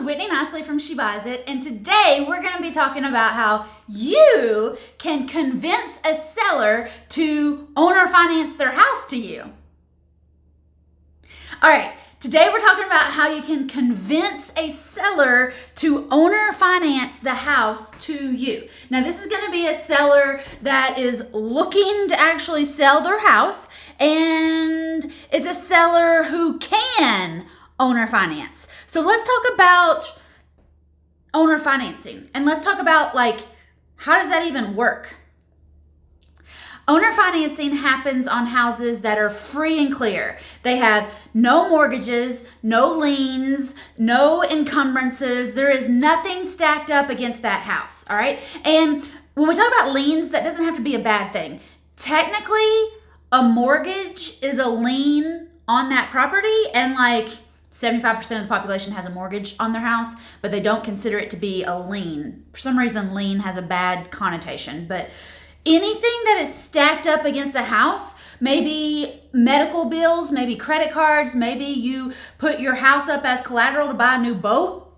Whitney Nicely from She Buys It, and today we're going to be talking about how you can convince a seller to owner finance their house to you. All right, today we're talking about how you can convince a seller to owner finance the house to you. Now, this is going to be a seller that is looking to actually sell their house, and it's a seller who can owner finance. So let's talk about owner financing, and let's talk about how does that even work? Owner financing happens on houses that are free and clear. They have no mortgages, no liens, no encumbrances. There is nothing stacked up against that house, all right? And when we talk about liens, that doesn't have to be a bad thing. Technically, a mortgage is a lien on that property, and 75% of the population has a mortgage on their house, but they don't consider it to be a lien. For some reason, lien has a bad connotation, but anything that is stacked up against the house, maybe medical bills, maybe credit cards, maybe you put your house up as collateral to buy a new boat,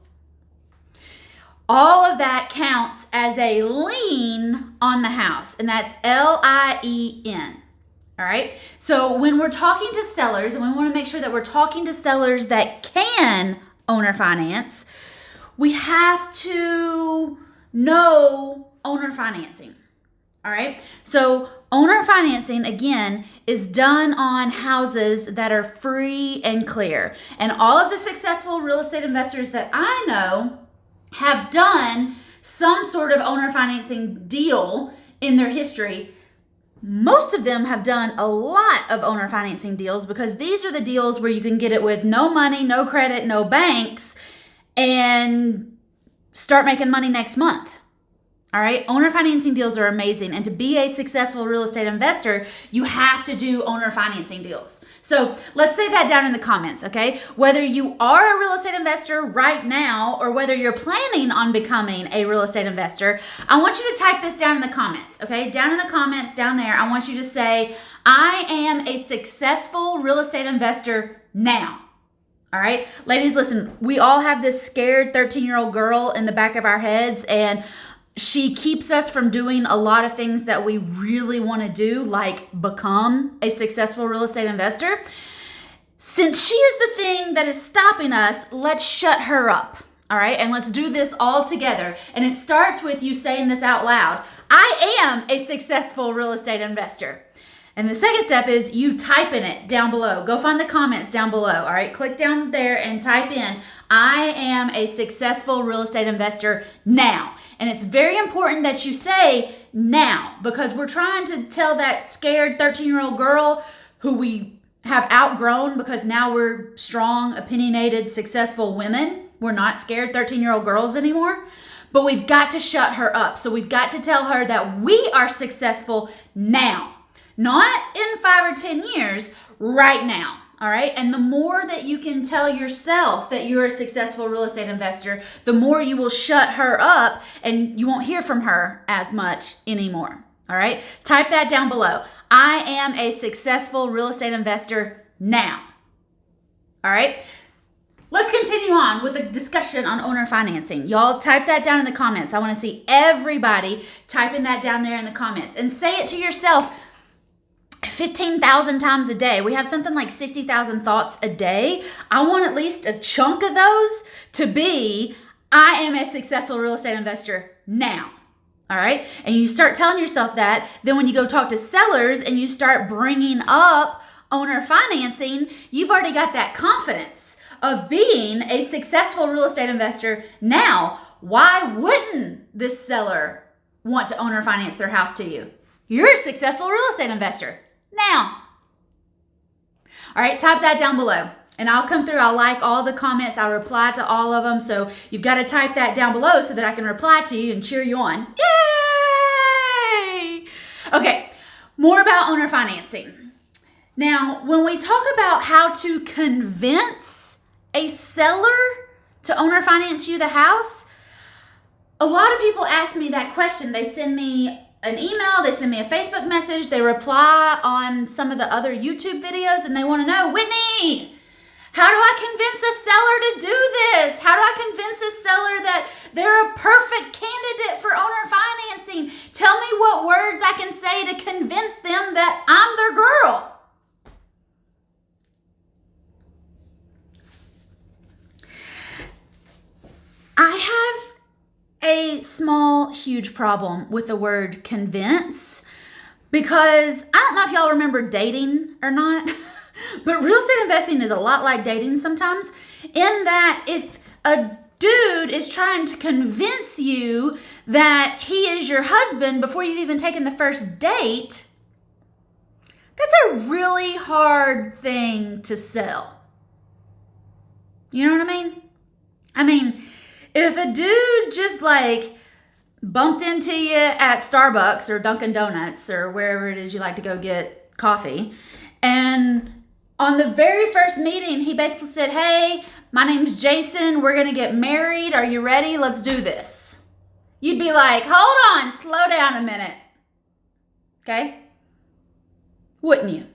all of that counts as a lien on the house, and that's L-I-E-N. All right. So when we're talking to sellers, and we want to make sure that we're talking to sellers that can owner finance, we have to know owner financing. All right. So owner financing, again, is done on houses that are free and clear. And all of the successful real estate investors that I know have done some sort of owner financing deal in their history. Most of them have done a lot of owner financing deals because these are the deals where you can get it with no money, no credit, no banks, and start making money next month. All right, owner financing deals are amazing. And to be a successful real estate investor, you have to do owner financing deals. So let's say that down in the comments, okay? Whether you are a real estate investor right now or whether you're planning on becoming a real estate investor, I want you to type this down in the comments, okay? Down in the comments, down there, I want you to say, I am a successful real estate investor now. All right, ladies, listen, we all have this scared 13-year-old girl in the back of our heads, and she keeps us from doing a lot of things that we really want to do, like become a successful real estate investor. Since she is the thing that is stopping us, let's shut her up. All right, and let's do this all together. And it starts with you saying this out loud. I am a successful real estate investor. And the second step is you typing it down below. Go find the comments down below. All right, click down there and type in, I am a successful real estate investor now. And it's very important that you say now, because we're trying to tell that scared 13-year-old girl who we have outgrown because now we're strong, opinionated, successful women. We're not scared 13-year-old girls anymore. But we've got to shut her up. So we've got to tell her that we are successful now. Not in 5 or 10 years, right now. All right. And the more that you can tell yourself that you're a successful real estate investor, the more you will shut her up and you won't hear from her as much anymore. All right. Type that down below. I am a successful real estate investor now. All right. Let's continue on with the discussion on owner financing. Y'all type that down in the comments. I want to see everybody typing that down there in the comments and say it to yourself 15,000 times a day. We have something like 60,000 thoughts a day. I want at least a chunk of those to be, I am a successful real estate investor now. All right. And you start telling yourself that. Then when you go talk to sellers and you start bringing up owner financing, you've already got that confidence of being a successful real estate investor now. Why wouldn't this seller want to owner finance their house to you? You're a successful real estate investor now. All right, type that down below and I'll come through. I'll like all the comments. I'll reply to all of them. So you've got to type that down below so that I can reply to you and cheer you on. Yay! Okay, more about owner financing. Now, when we talk about how to convince a seller to owner finance you the house, a lot of people ask me that question. They send me an email, they send me a Facebook message, they reply on some of the other YouTube videos, and they want to know, Whitney, How do I convince a seller to do this? How do I convince a seller that they're a perfect candidate for owner financing? Tell me what words I can say to convince them that I'm their girl. I have a small, huge problem with the word convince because I don't know if y'all remember dating or not. But real estate investing is a lot like dating sometimes, in that if a dude is trying to convince you that he is your husband before you've even taken the first date, that's a really hard thing to sell. You know what I mean? I mean, if a dude just like bumped into you at Starbucks or Dunkin' Donuts or wherever it is you like to go get coffee, and on the very first meeting, he basically said, hey, my name's Jason. We're going to get married. Are you ready? Let's do this. You'd be like, hold on, slow down a minute. Okay? Wouldn't you?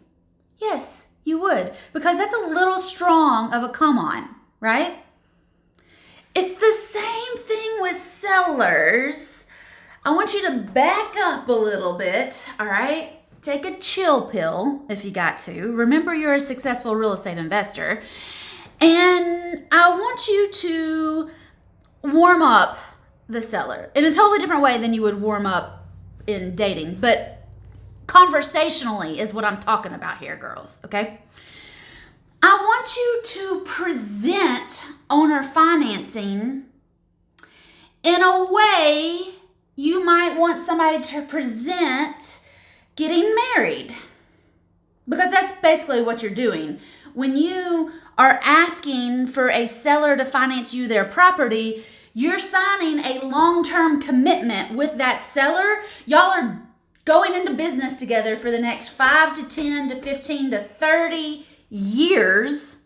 Yes, you would. Because that's a little strong of a come on, right? It's the same thing with sellers. I want you to back up a little bit, all right? Take a chill pill if you got to. Remember, you're a successful real estate investor. And I want you to warm up the seller in a totally different way than you would warm up in dating. But conversationally is what I'm talking about here, girls, okay? I want you to present owner financing in a way you might want somebody to present getting married, because that's basically what you're doing. When you are asking for a seller to finance you their property, you're signing a long-term commitment with that seller. Y'all are going into business together for the next 5 to 10 to 15 to 30 years.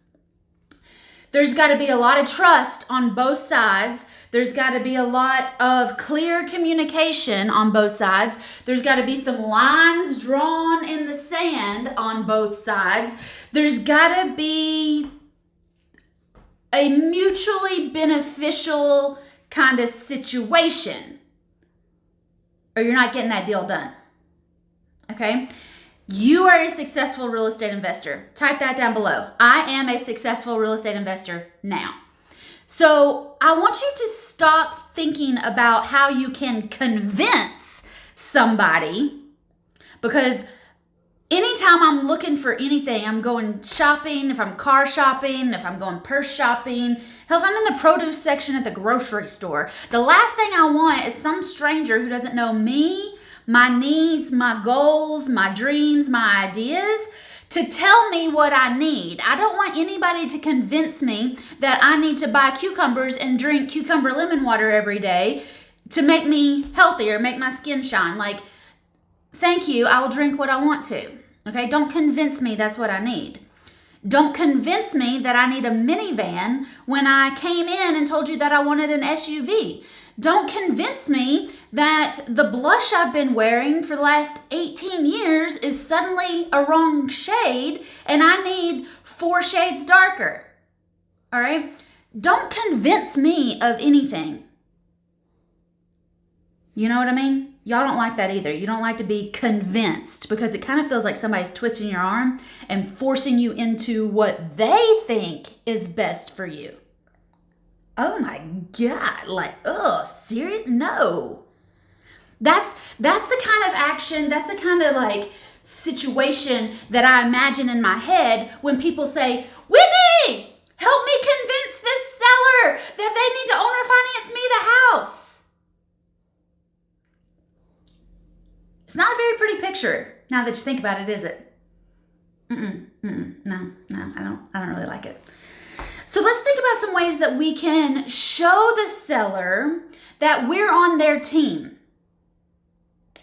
There's got to be a lot of trust on both sides. There's got to be a lot of clear communication on both sides. There's got to be some lines drawn in the sand on both sides. There's got to be a mutually beneficial kind of situation, or you're not getting that deal done. Okay? You are a successful real estate investor. Type that down below. I am a successful real estate investor now. So I want you to stop thinking about how you can convince somebody, because anytime I'm looking for anything, I'm going shopping, if I'm car shopping, if I'm going purse shopping, hell, if I'm in the produce section at the grocery store, the last thing I want is some stranger who doesn't know me, my needs, my goals, my dreams, my ideas, to tell me what I need. I don't want anybody to convince me that I need to buy cucumbers and drink cucumber lemon water every day to make me healthier, make my skin shine. Like, thank you, I will drink what I want to. Okay, don't convince me that's what I need. Don't convince me that I need a minivan when I came in and told you that I wanted an SUV. Don't convince me that the blush I've been wearing for the last 18 years is suddenly a wrong shade and I need 4 shades darker. All right? Don't convince me of anything. You know what I mean? Y'all don't like that either. You don't like to be convinced, because it kind of feels like somebody's twisting your arm and forcing you into what they think is best for you. Oh my God, like, serious? No. That's the kind of action, that's the kind of like situation that I imagine in my head when people say, Whitney, help me convince this seller that they need to owner finance me the house. It's not a very pretty picture now that you think about it, is it? No, I don't really like it. So let's think about some ways that we can show the seller that we're on their team.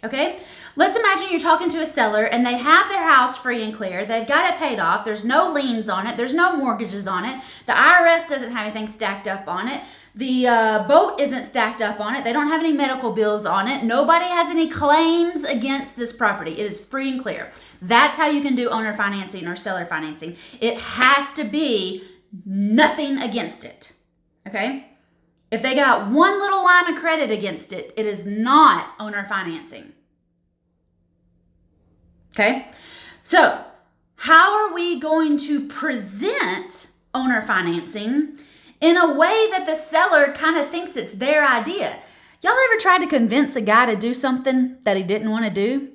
Okay? Let's imagine you're talking to a seller and they have their house free and clear. They've got it paid off. There's no liens on it. There's no mortgages on it. The IRS doesn't have anything stacked up on it. The boat isn't stacked up on it. They don't have any medical bills on it. Nobody has any claims against this property. It is free and clear. That's how you can do owner financing or seller financing. It has to be nothing against it. Okay? If they got one little line of credit against it, it is not owner financing. Okay? So, how are we going to present owner financing in a way that the seller kind of thinks it's their idea? Y'all ever tried to convince a guy to do something that he didn't want to do?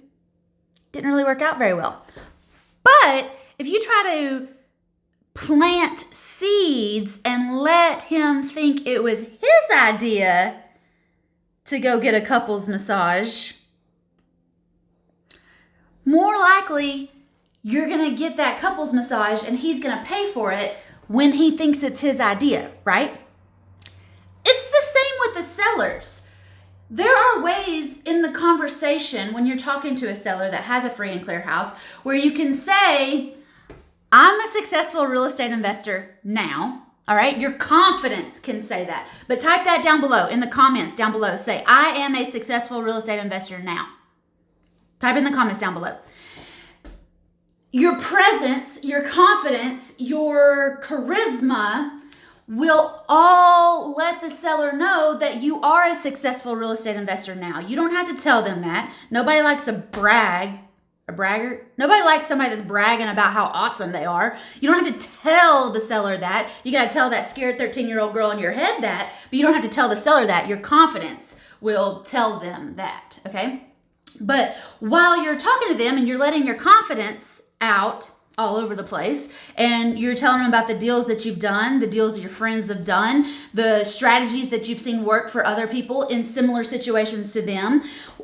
Didn't really work out very well. But if you try to plant seeds and let him think it was his idea to go get a couples massage, more likely you're going to get that couples massage and he's going to pay for it when he thinks it's his idea, right? It's the same with the sellers. There are ways in the conversation when you're talking to a seller that has a free and clear house where you can say, I'm a successful real estate investor now. All right. Your confidence can say that, but type that down below in the comments down below. Say, I am a successful real estate investor now. Type in the comments down below. Your presence, your confidence, your charisma will all let the seller know that you are a successful real estate investor now. You don't have to tell them that. Nobody likes a braggart. Nobody likes somebody that's bragging about how awesome they are. You don't have to tell the seller that. You got to tell that scared 13-year-old girl in your head that, but you don't have to tell the seller that. Your confidence will tell them that, okay? But while you're talking to them and you're letting your confidence out all over the place, and you're telling them about the deals that you've done, the deals that your friends have done, the strategies that you've seen work for other people in similar situations to them,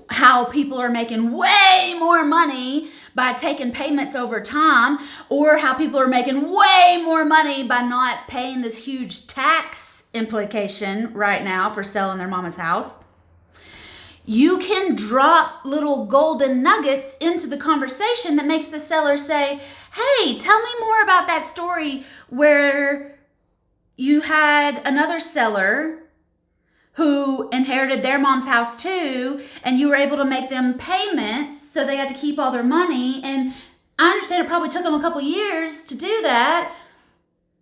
how people are making way more money by taking payments over time, or how people are making way more money by not paying this huge tax implication right now for selling their mama's house. You can drop little golden nuggets into the conversation that makes the seller say, hey, tell me more about that story where you had another seller who inherited their mom's house too, and you were able to make them payments so they got to keep all their money. And I understand it probably took them a couple years to do that,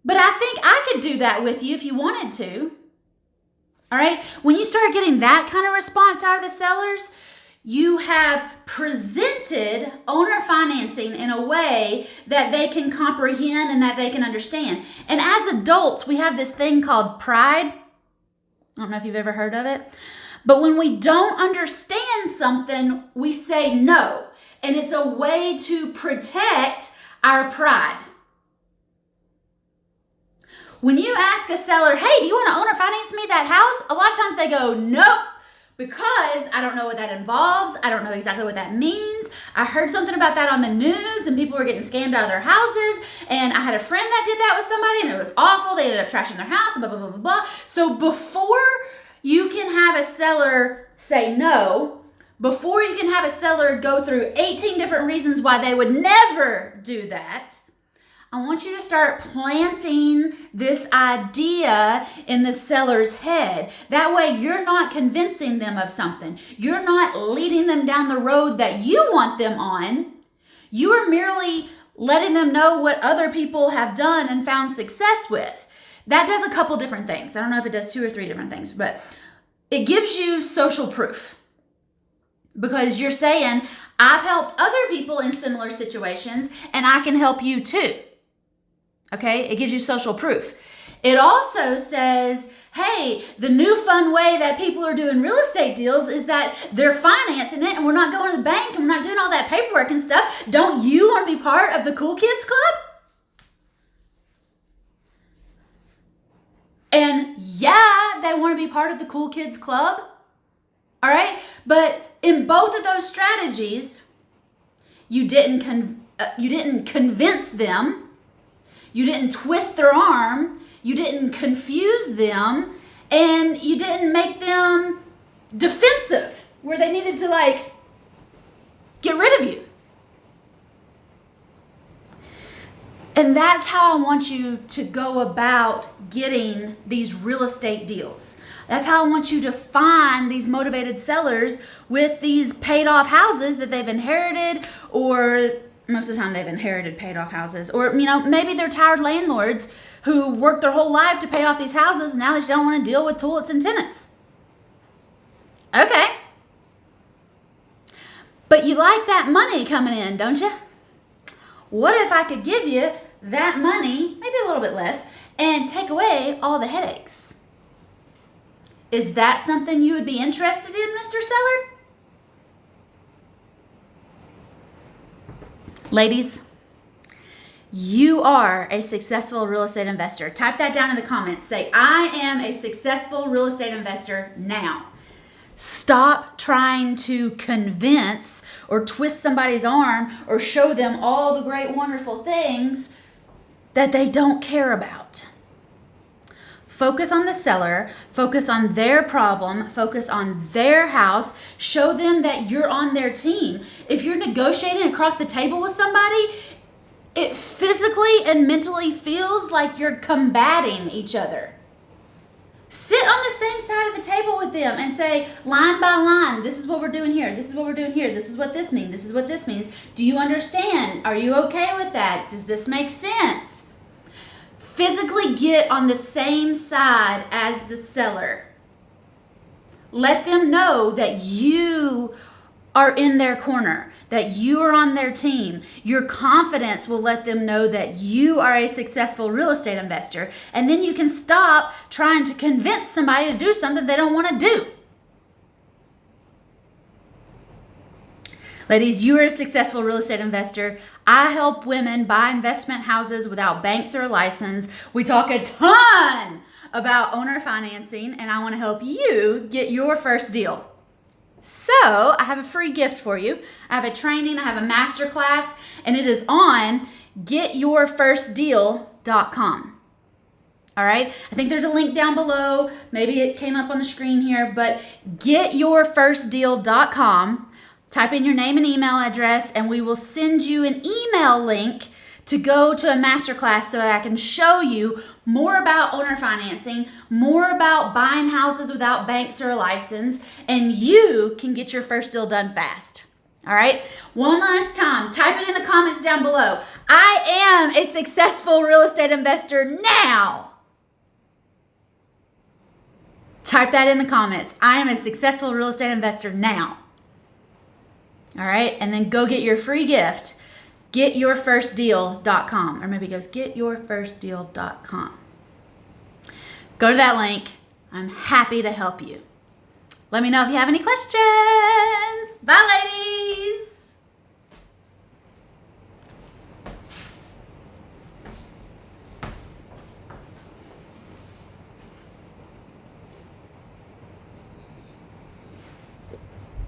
but I think I could do that with you if you wanted to. All right, when you start getting that kind of response out of the sellers, you have presented owner financing in a way that they can comprehend and that they can understand. And as adults, we have this thing called pride. I don't know if you've ever heard of it. But when we don't understand something, we say no. And it's a way to protect our pride. When you ask a seller, hey, do you want to owner finance me that house? A lot of times they go, nope, because I don't know what that involves. I don't know exactly what that means. I heard something about that on the news and people were getting scammed out of their houses. And I had a friend that did that with somebody and it was awful. They ended up trashing their house and blah, blah, blah, blah, blah. So before you can have a seller say no, before you can have a seller go through 18 different reasons why they would never do that, I want you to start planting this idea in the seller's head. That way you're not convincing them of something. You're not leading them down the road that you want them on. You are merely letting them know what other people have done and found success with. That does a couple different things. I don't know if it does 2 or 3 different things, but it gives you social proof. Because you're saying, I've helped other people in similar situations and I can help you too. Okay, it gives you social proof. It also says, hey, the new fun way that people are doing real estate deals is that they're financing it and we're not going to the bank and we're not doing all that paperwork and stuff. Don't you want to be part of the Cool Kids Club? And yeah, they want to be part of the Cool Kids Club. All right, but in both of those strategies, you didn't convince them. You didn't twist their arm, you didn't confuse them, and you didn't make them defensive where they needed to get rid of you. And that's how I want you to go about getting these real estate deals. That's how I want you to find these motivated sellers with these paid off houses that they've inherited or most of the time they've inherited paid off houses. Or, maybe they're tired landlords who worked their whole life to pay off these houses and now they just don't want to deal with toilets and tenants. Okay. But you like that money coming in, don't you? What if I could give you that money, maybe a little bit less, and take away all the headaches? Is that something you would be interested in, Mr. Seller? Ladies, you are a successful real estate investor. Type that down in the comments. Say, I am a successful real estate investor now. Stop trying to convince or twist somebody's arm or show them all the great, wonderful things that they don't care about. Focus on the seller, focus on their problem, focus on their house, show them that you're on their team. If you're negotiating across the table with somebody, it physically and mentally feels like you're combating each other. Sit on the same side of the table with them and say, line by line, this is what we're doing here, this is what we're doing here, this is what this means, this is what this means. Do you understand? Are you okay with that? Does this make sense? Physically get on the same side as the seller. Let them know that you are in their corner, that you are on their team. Your confidence will let them know that you are a successful real estate investor, and then you can stop trying to convince somebody to do something they don't want to do. Ladies, you are a successful real estate investor. I help women buy investment houses without banks or a license. We talk a ton about owner financing, and I want to help you get your first deal. So I have a free gift for you. I have a training, I have a masterclass, and it is on getyourfirstdeal.com. All right. I think there's a link down below. Maybe it came up on the screen here, but getyourfirstdeal.com. Type in your name and email address, and we will send you an email link to go to a masterclass so that I can show you more about owner financing, more about buying houses without banks or a license, and you can get your first deal done fast. All right? One last time, type it in the comments down below. I am a successful real estate investor now. Type that in the comments. I am a successful real estate investor now. All right? And then go get your free gift. Getyourfirstdeal.com, or maybe it goes getyourfirstdeal.com. Go to that link. I'm happy to help you. Let me know if you have any questions. Bye, ladies.